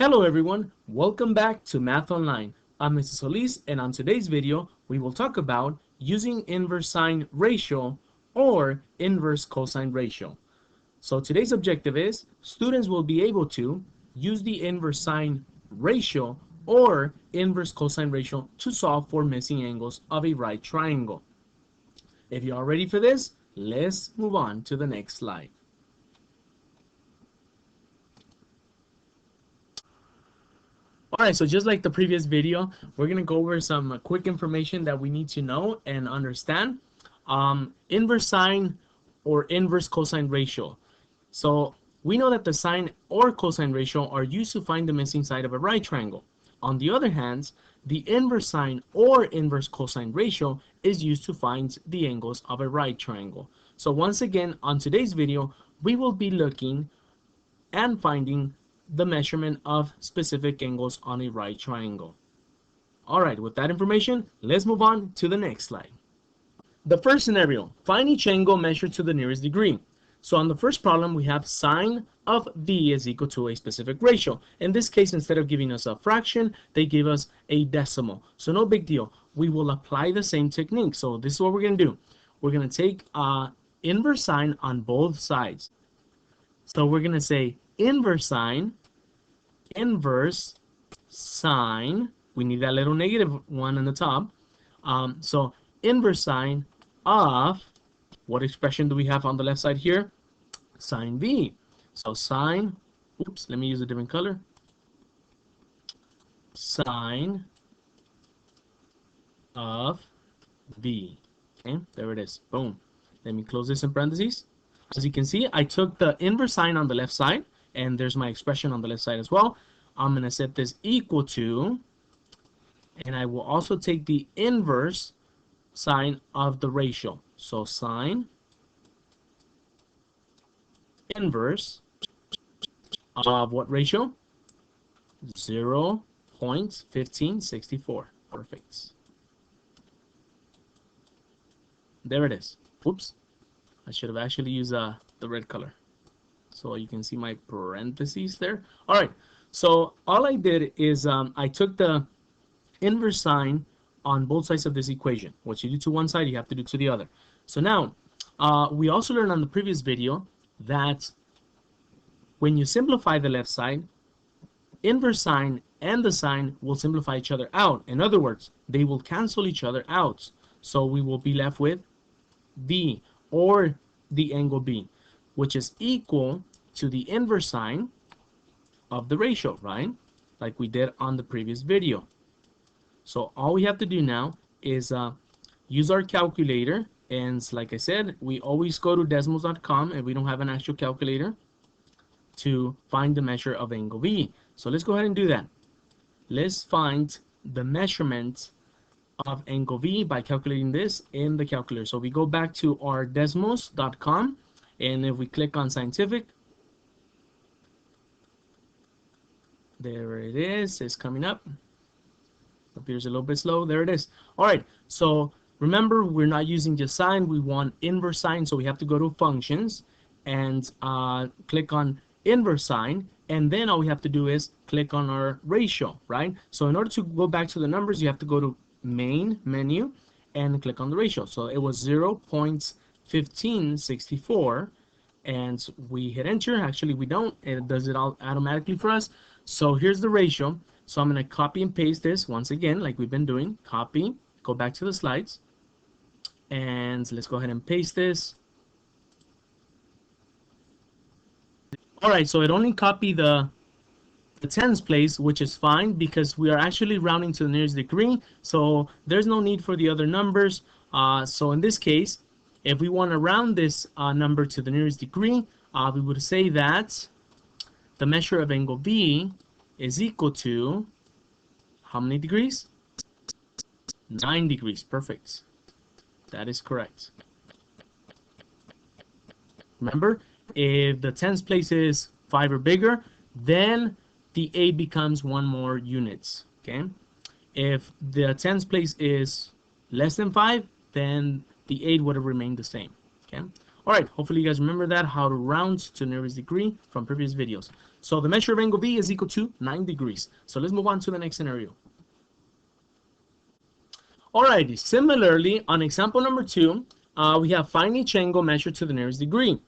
Hello everyone, welcome back to Math Online. I'm Mr. Solis, and on today's video we will talk about using inverse sine ratio or inverse cosine ratio. So today's objective is students will be able to use the inverse sine ratio or inverse cosine ratio to solve for missing angles of a right triangle. If you are ready for this, let's move on to the next slide. Alright, so just like the previous video, we're going to go over some quick information that we need to know and understand. Inverse sine or inverse cosine ratio. So we know that the sine or cosine ratio are used to find the missing side of a right triangle. On the other hand, the inverse sine or inverse cosine ratio is used to find the angles of a right triangle. So once again, on today's video, we will be looking and finding the measurement of specific angles on a right triangle. Alright, with that information, let's move on to the next slide. The first scenario, find each angle measured to the nearest degree. So on the first problem, we have sine of v is equal to a specific ratio. In this case, instead of giving us a fraction, they give us a decimal. So no big deal. We will apply the same technique. So this is what we're going to do. We're going to take inverse sine on both sides. So we're going to say inverse sine, we need that little negative one on the top. So inverse sine of, what expression do we have on the left side here? Sine v. So sine, let me use a different color. Sine of v. Okay, there it is. Boom. Let me close this in parentheses. As you can see, I took the inverse sine on the left side, and there's my expression on the left side as well. I'm going to set this equal to, and I will also take the inverse sine of the ratio. So sine inverse of what ratio? 0.1564. Perfect. There it is. Oops. I should have actually used the red color. So you can see my parentheses there. Alright, so all I did is I took the inverse sine on both sides of this equation. What you do to one side, you have to do to the other. So now, we also learned on the previous video that when you simplify the left side, inverse sine and the sine will simplify each other out. In other words, they will cancel each other out. So we will be left with v, or the angle b, which is equal to the inverse sine of the ratio, right? Like we did on the previous video. So all we have to do now is use our calculator, and like I said, we always go to decimals.com if we don't have an actual calculator to find the measure of angle B. So let's go ahead and do that. Let's find the measurement of angle V by calculating this in the calculator. So we go back to our decimals.com, and if we click on scientific, there it is. It's coming up. Appears a little bit slow. There it is. All right. So remember, we're not using just sine. We want inverse sine. So we have to go to functions and click on inverse sine. And then all we have to do is click on our ratio, right? So in order to go back to the numbers, you have to go to main menu and click on the ratio. So it was 0.1564, and we hit enter. Actually, we don't. It does it all automatically for us. So here's the ratio. So I'm going to copy and paste this once again, like we've been doing. Copy, go back to the slides, and let's go ahead and paste this. All right, so it only copied the tens place, which is fine because we are actually rounding to the nearest degree, so there's no need for the other numbers. So in this case, if we want to round this number to the nearest degree, we would say that the measure of angle B is equal to how many degrees? 9 degrees. Perfect. That is correct. Remember, if the tens place is 5 or bigger, then the A becomes 1 more units. Okay. If the tens place is less than 5, then the 8 would have remained the same. Okay. All right, hopefully you guys remember that, how to round to the nearest degree from previous videos. So the measure of angle B is equal to 9 degrees. So let's move on to the next scenario. Alrighty, similarly, on example number 2, we have find each angle measured to the nearest degree.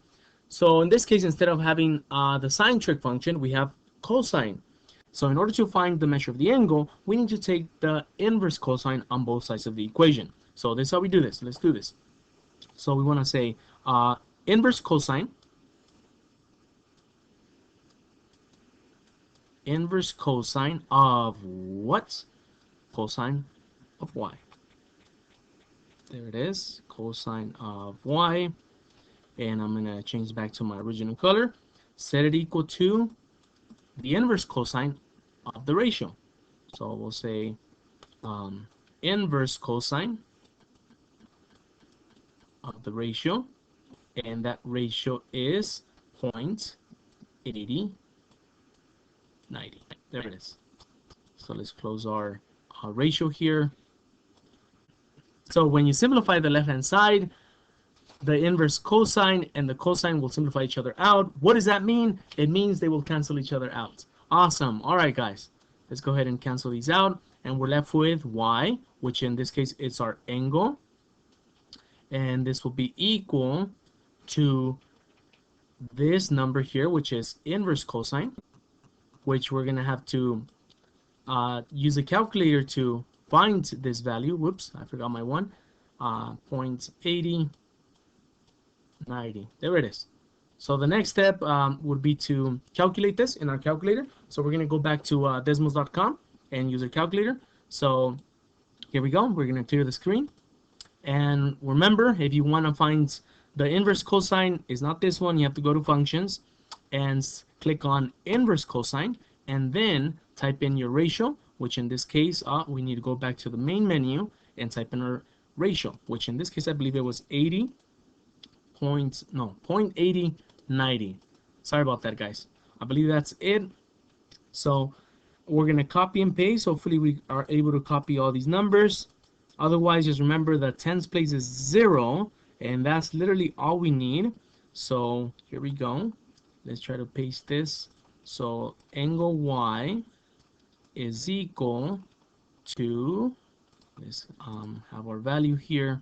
So in this case, instead of having the sine trig function, we have cosine. So in order to find the measure of the angle, we need to take the inverse cosine on both sides of the equation. So this is how we do this. Let's do this. So we want to say inverse cosine of what? Cosine of y. There it is, cosine of y. And I'm going to change back to my original color. Set it equal to the inverse cosine of the ratio. So we'll say inverse cosine of the ratio. And that ratio is 0.8090. There it is. So let's close our ratio here. So when you simplify the left-hand side, the inverse cosine and the cosine will simplify each other out. What does that mean? It means they will cancel each other out. Awesome. All right, guys. Let's go ahead and cancel these out. And we're left with y, which in this case is our angle. And this will be equal to this number here, which is inverse cosine, which we're going to have to use a calculator to find this value. Whoops, I forgot my one. 0.8090. There it is. So the next step would be to calculate this in our calculator. So we're going to go back to desmos.com and use a calculator. So here we go. We're going to clear the screen. And remember, if you want to find the inverse cosine, is not this one. You have to go to functions and click on inverse cosine and then type in your ratio, which in this case, we need to go back to the main menu and type in our ratio, which in this case, I believe it was 0.8090. Sorry about that, guys. I believe that's it. So we're going to copy and paste. Hopefully we are able to copy all these numbers. Otherwise, just remember the tens place is 0, and that's literally all we need. So here we go. Let's try to paste this. So angle y is equal to, let's have our value here.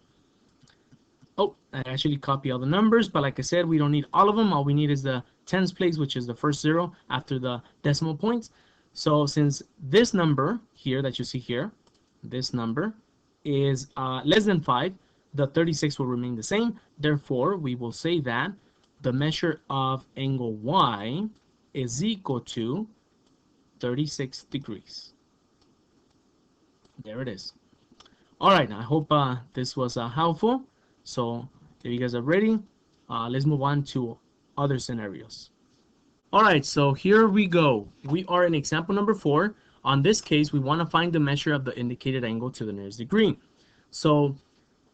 Oh, I actually copy all the numbers, but like I said, we don't need all of them. All we need is the tens place, which is the first 0 after the decimal points. So since this number here that you see here, this number is less than 5, the 36 will remain the same. Therefore, we will say that the measure of angle y is equal to 36 degrees. There it is. All right, I hope this was helpful. So if you guys are ready, let's move on to other scenarios. All right, so here we go. We are in example number 4. On this case, we want to find the measure of the indicated angle to the nearest degree. So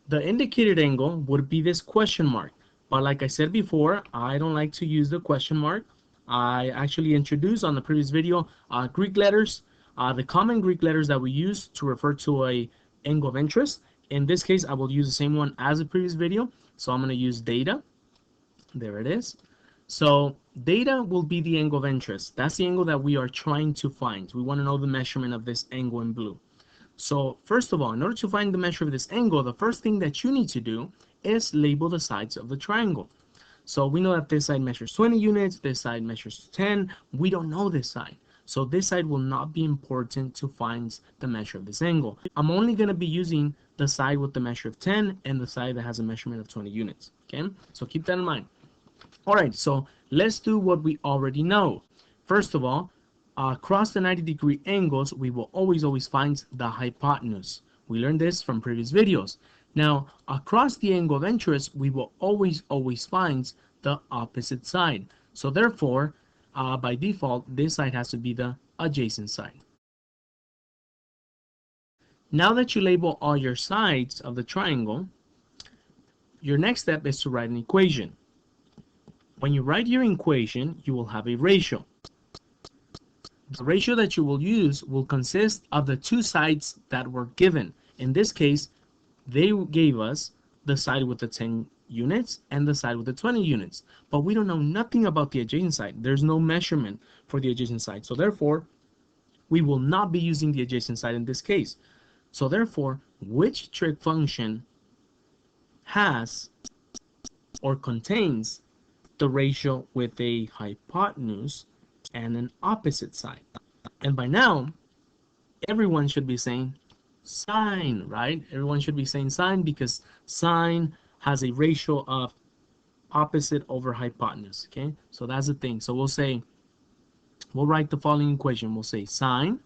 the indicated angle would be this question mark. But like I said before, I don't like to use the question mark. I actually introduced on the previous video Greek letters, the common Greek letters that we use to refer to a angle of interest. In this case, I will use the same one as the previous video. So I'm going to use theta. There it is. So theta will be the angle of interest. That's the angle that we are trying to find. We want to know the measurement of this angle in blue. So first of all, in order to find the measure of this angle, the first thing that you need to do is label the sides of the triangle. So we know that this side measures 20 units, this side measures 10. We don't know this side. So this side will not be important to find the measure of this angle. I'm only going to be using the side with the measure of 10 and the side that has a measurement of 20 units. Okay, so keep that in mind. All right, so let's do what we already know. First of all, across the 90-degree angles, we will always find the hypotenuse. We learned this from previous videos. Now, across the angle of interest, we will always find the opposite side. So therefore, by default, this side has to be the adjacent side. Now that you label all your sides of the triangle, your next step is to write an equation. When you write your equation, you will have a ratio. The ratio that you will use will consist of the two sides that were given. In this case, they gave us the side with the 10 units and the side with the 20 units. But we don't know nothing about the adjacent side. There's no measurement for the adjacent side. So therefore, we will not be using the adjacent side in this case. So therefore, which trig function has or contains the ratio with a hypotenuse and an opposite side? And by now, everyone should be saying sine, right? Everyone should be saying sine because sine has a ratio of opposite over hypotenuse, okay? So that's the thing. So we'll write the following equation. We'll say sine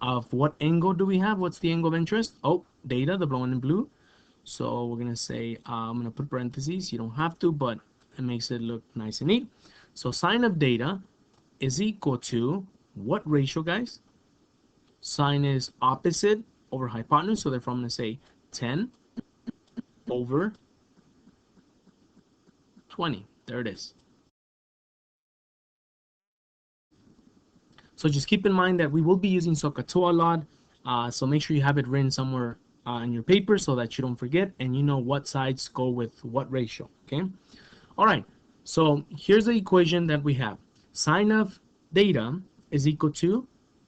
of what angle do we have? What's the angle of interest? Oh, data, the one in blue. So we're going to say, I'm going to put parentheses. You don't have to, but it makes it look nice and neat. So sine of data is equal to what ratio, guys? Sine is opposite over hypotenuse, so therefore I'm going to say 10 over 20. There it is. So just keep in mind that we will be using SOHCAHTOA a lot, so make sure you have it written somewhere in your paper so that you don't forget and you know what sides go with what ratio, okay? All right, so here's the equation that we have. Sine of data is equal to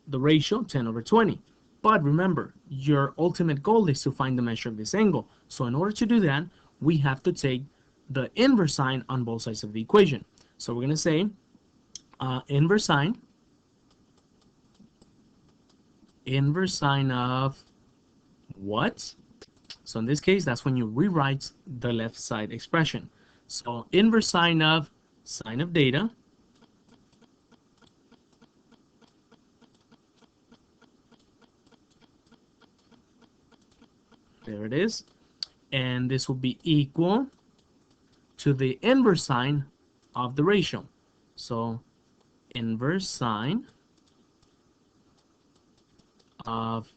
the ratio 10 over 20. But remember, your ultimate goal is to find the measure of this angle. So in order to do that, we have to take the inverse sine on both sides of the equation. So we're going to say inverse sine of what? So in this case, that's when you rewrite the left side expression. So inverse sine of data there it is. And this will be equal to the inverse sine of the ratio. So inverse sine of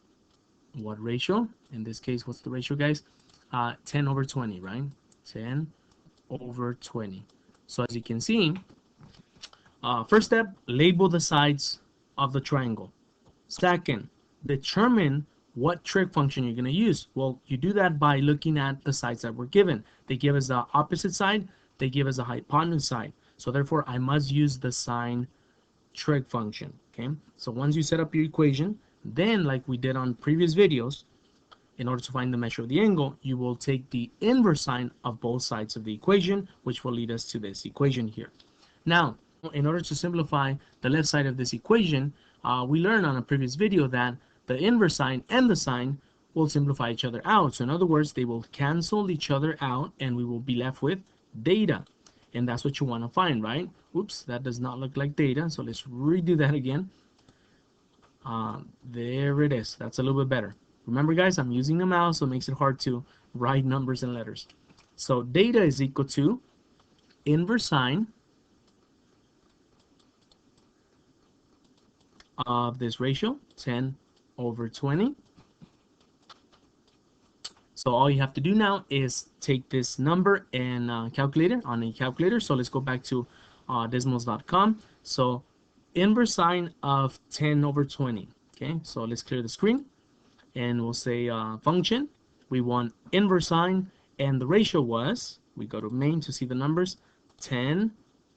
what ratio? In this case, what's the ratio, guys? 10 over 20, right? 10 over 20. So as you can see, first step, label the sides of the triangle. Second, determine what trig function you're going to use. Well, you do that by looking at the sides that were given. They give us the opposite side, they give us a hypotenuse side. So therefore, I must use the sine trig function, okay? So once you set up your equation, then like we did on previous videos, in order to find the measure of the angle, you will take the inverse sine of both sides of the equation, which will lead us to this equation here. Now, in order to simplify the left side of this equation, we learned on a previous video that the inverse sine and the sine will simplify each other out. So in other words, they will cancel each other out and we will be left with data. And that's what you want to find, right? Oops, that does not look like data. So let's redo that again. There it is. That's a little bit better. Remember, guys, I'm using the mouse, so it makes it hard to write numbers and letters. So data is equal to inverse sine of this ratio, 10 over 20. So all you have to do now is take this number and calculate it on a calculator. So let's go back to decimals.com. So inverse sine of 10 over 20. Okay, so let's clear the screen and we'll say function. We want inverse sine and the ratio was, we go to main to see the numbers, 10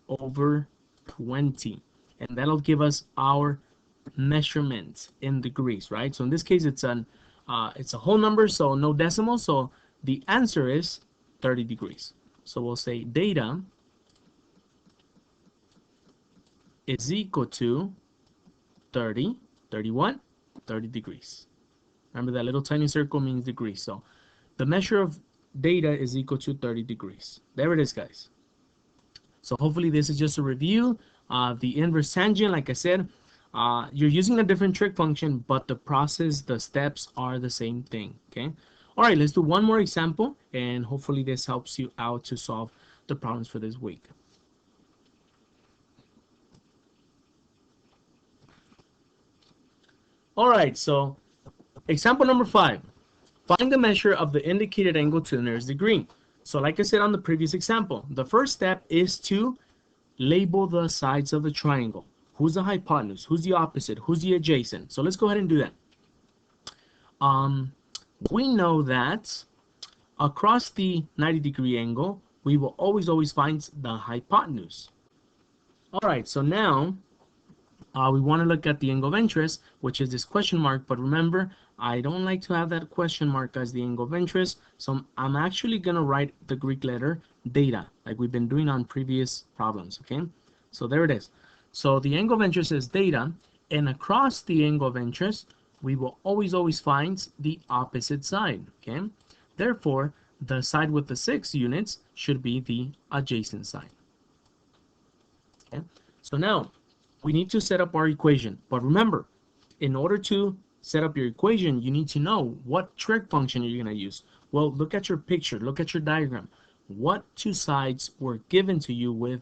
over 20. And that'll give us our measurement in degrees, right? So in this case, it's a whole number, so no decimal. So the answer is 30 degrees. So we'll say data is equal to 30 what? 30 degrees. Remember that little tiny circle means degrees. So the measure of data is equal to 30 degrees. There it is, guys. So hopefully this is just a review of the inverse tangent. Like I said, you're using a different trig function, but the process, the steps are the same thing, okay? All right, let's do one more example, and hopefully this helps you out to solve the problems for this week. All right, so example number 5. Find the measure of the indicated angle to the nearest degree. So like I said on the previous example, the first step is to label the sides of the triangle. Who's the hypotenuse? Who's the opposite? Who's the adjacent? So let's go ahead and do that. We know that across the 90-degree angle, we will always find the hypotenuse. All right, so now we want to look at the angle of interest, which is this question mark, but remember, I don't like to have that question mark as the angle of interest, so I'm actually going to write the Greek letter theta, like we've been doing on previous problems, okay? So there it is. So the angle of interest is theta, and across the angle of interest, we will always find the opposite side, okay? Therefore, the side with the 6 units should be the adjacent side. Okay? So now, we need to set up our equation. But remember, in order to set up your equation, you need to know what trig function you're going to use. Well, look at your picture, look at your diagram. What two sides were given to you with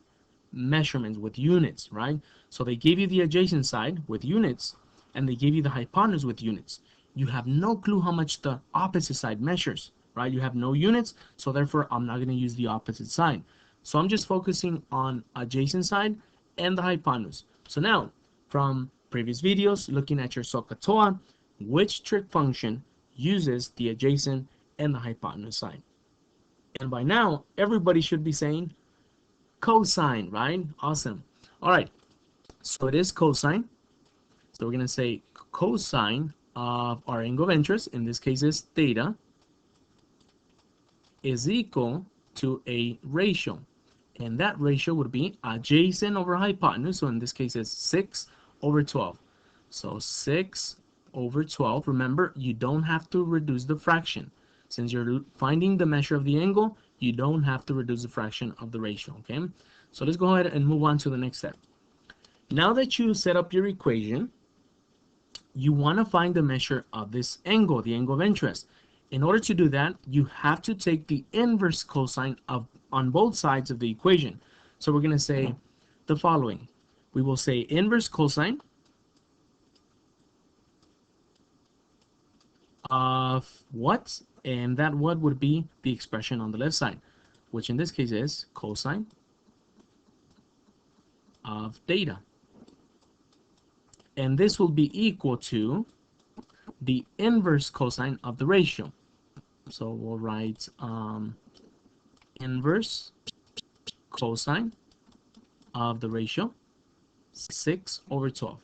measurements, with units, right? So they gave you the adjacent side with units, and they gave you the hypotenuse with units. You have no clue how much the opposite side measures, right? You have no units, so therefore I'm not going to use the opposite side. So I'm just focusing on adjacent side and the hypotenuse. So now, from previous videos, looking at your SOHCAHTOA, which trig function uses the adjacent and the hypotenuse side? And by now, everybody should be saying cosine, right? Awesome. All right, so it is cosine. So we're going to say cosine of our angle of interest, in this case is theta, is equal to a ratio. And that ratio would be adjacent over hypotenuse. So in this case, it's 6 over 12. So 6 over 12. Remember, you don't have to reduce the fraction. Since you're finding the measure of the angle, you don't have to reduce the fraction of the ratio, okay? So let's go ahead and move on to the next step. Now that you set up your equation, you want to find the measure of this angle, the angle of interest. In order to do that, you have to take the inverse cosine of on both sides of the equation. So we're going to say the following. We will say inverse cosine of what? And that what would be the expression on the left side, which in this case is cosine of theta. And this will be equal to the inverse cosine of the ratio. So we'll write inverse cosine of the ratio, 6 over 12.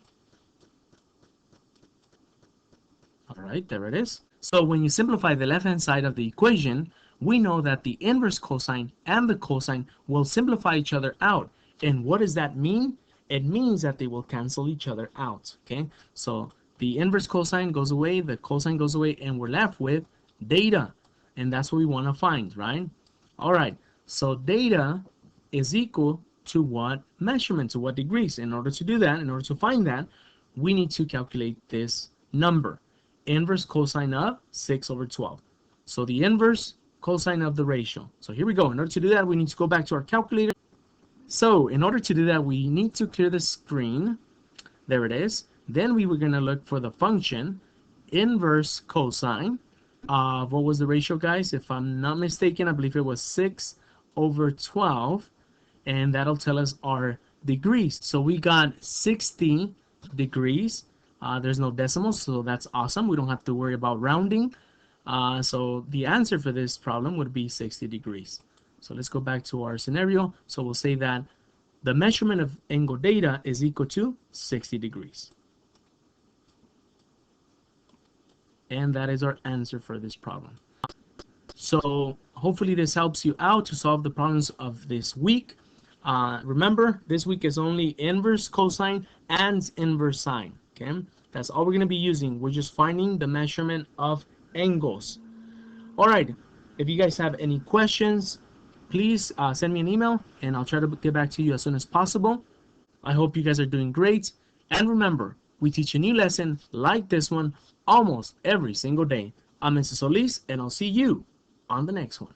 All right, there it is. So when you simplify the left-hand side of the equation, we know that the inverse cosine and the cosine will simplify each other out. And what does that mean? It means that they will cancel each other out, okay? So the inverse cosine goes away, the cosine goes away, and we're left with theta. And that's what we want to find, right? All right, so theta is equal to what measurement, to what degrees? In order to do that, in order to find that, we need to calculate this number. Inverse cosine of 6 over 12. So the inverse cosine of the ratio. So here we go. In order to do that, we need to go back to our calculator. So in order to do that, we need to clear the screen. There it is. Then we were going to look for the function inverse cosine of, what was the ratio, guys? If I'm not mistaken, I believe it was 6 over 12. And that'll tell us our degrees. So we got 60 degrees. There's no decimals, so that's awesome. We don't have to worry about rounding. So the answer for this problem would be 60 degrees. So let's go back to our scenario. So we'll say that the measurement of angle theta is equal to 60 degrees. And that is our answer for this problem. So hopefully this helps you out to solve the problems of this week. Remember, this week is only inverse cosine and inverse sine. Okay, that's all we're going to be using. We're just finding the measurement of angles. All right, if you guys have any questions, please send me an email and I'll try to get back to you as soon as possible. I hope you guys are doing great. And remember, we teach a new lesson like this one almost every single day. I'm Mr. Solis, and I'll see you on the next one.